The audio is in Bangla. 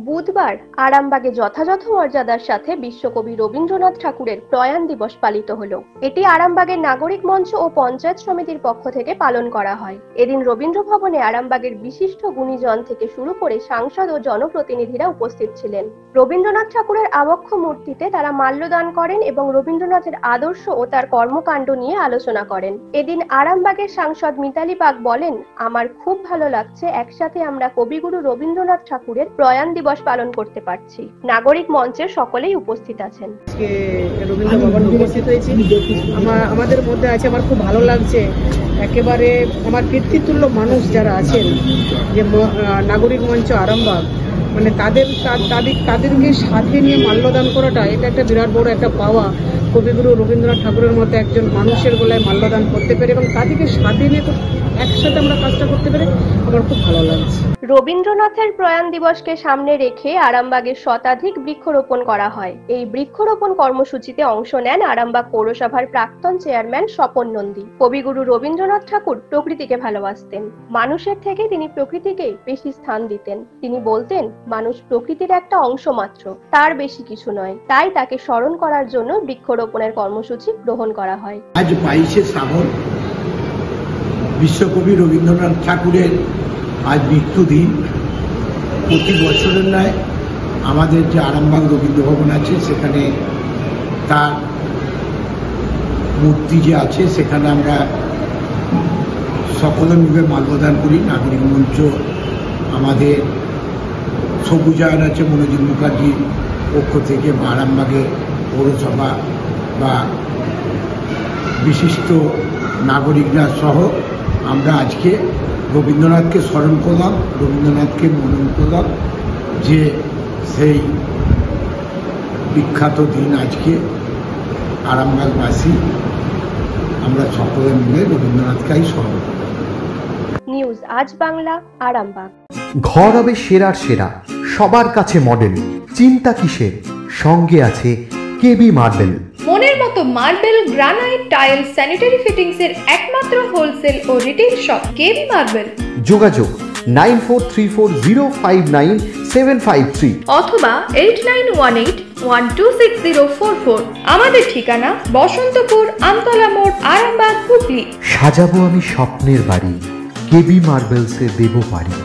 বুধবার আরামবাগে যথাযথ মর্যাদার সাথে বিশ্বকবি রবীন্দ্রনাথ ঠাকুরের প্রয়াণ দিবস পালিত হলো। এটি আরামবাগের নাগরিক মঞ্চ ও পঞ্চায়েত সমিতির পক্ষ থেকে পালন করা হয়। এদিন রবীন্দ্র ভবনে আরামবাগের বিশিষ্ট গুণীজন থেকে শুরু করে সাংসদ ও জনপ্রতিনিধিরা উপস্থিত ছিলেন। রবীন্দ্রনাথ ঠাকুরের আবক্ষ মূর্তিতে তারা মাল্যদান করেন এবং রবীন্দ্রনাথের আদর্শ ও তার কর্মকাণ্ড নিয়ে আলোচনা করেন। এদিন আরামবাগের সাংসদ মিতালি বাগ বলেন, আমার খুব ভালো লাগছে একসাথে আমরা কবিগুরু রবীন্দ্রনাথ ঠাকুরের প্রয়াণ দিবস পালন করতে পারছি। নাগরিক মঞ্চের সকলেই উপস্থিত আছেন। রবীন্দ্র ভবন উপস্থিত হয়েছি, আমাদের মধ্যে আছে, আমার খুব ভালো লাগছে। একেবারে আমার কীর্তিতুল্য মানুষ যারা আছেন, যে নাগরিক মঞ্চ আরামবাগ, মানে তাদেরকে সাথে নিয়ে মাল্যদান করাটা, এটা একটা বিরাট বড় একটা পাওয়া। কবিগুরু রবীন্দ্রনাথ ঠাকুরের মতো একজন মানুষের গলায় মাল্যদান করতে পেরে এবং তাদেরকে সাথে নিয়ে একসাথে আমরা কাজটা করতে পেরে আমার খুব ভালো লাগছে। রবীন্দ্রনাথের প্রয়াণ দিবসকে সামনে রেখে আরামবাগে শতাধিক বৃক্ষরোপণ করা হয়। এই বৃক্ষরোপণ কর্মসূচিতে অংশ নেন আরামবাগ পৌরসভার প্রাক্তন চেয়ারম্যান স্বপন নন্দী। কবিগুরু রবীন্দ্রনাথ ঠাকুর প্রকৃতিকে ভালোবাসতেন। মানুষের থেকে তিনি প্রকৃতিকে বেশি স্থান দিতেন। তিনি বলতেন, মানুষ প্রকৃতির একটা অংশ মাত্র, তার বেশি কিছু নয়। তাই তাকে স্মরণ করার জন্য বৃক্ষরোপণের কর্মসূচি গ্রহণ করা হয়। আজ 22শে শ্রাবণ, বিশ্বকবি রবীন্দ্রনাথ ঠাকুরের আজ মৃত্যুদিন। প্রতি বছরের নয়, আমাদের যে আরামবাগ রবীন্দ্র ভবন আছে, সেখানে তার মূর্তি যে আছে, সেখানে আমরা সকলে মিলে মাল্যদান করি। নাগরিক মঞ্চ, আমাদের সবুজায়ন আছে মনোজিৎ মুখার্জির পক্ষ থেকে, বা আরামবাগে পৌরসভা বা বিশিষ্ট নাগরিকরা সহ আমরা আজকে রবীন্দ্রনাথকে স্মরণ করলাম, রবীন্দ্রনাথকে মনন করলাম, যে সেই বিখ্যাত দিন আজকে আরামবাগবাসী আমরা সকলে মিলে রবীন্দ্রনাথকেই স্মরণ করব। নিউজ আজ বাংলা, আরামবাগ। ঘর হবে সেরার সেরা, সবার কাছে মডেল, চিন্তা কিসের, সঙ্গে আছে কেবি মার্বেল। মনের মতো marble, granite, tile, sanitary fittings এর একমাত্র হোলসেল ও রিটেল শপ কেবি মার্বেল। যোগাযোগ 9434059753 অথবা 8918126044। আমাদের ঠিকানা বসন্তপুর, আমতলা মোড়, আরামবাগ, হুগলি। সাজাবো আমি স্বপ্নের বাড়ি, কেবি মার্বেলসে দেবো বাড়ি।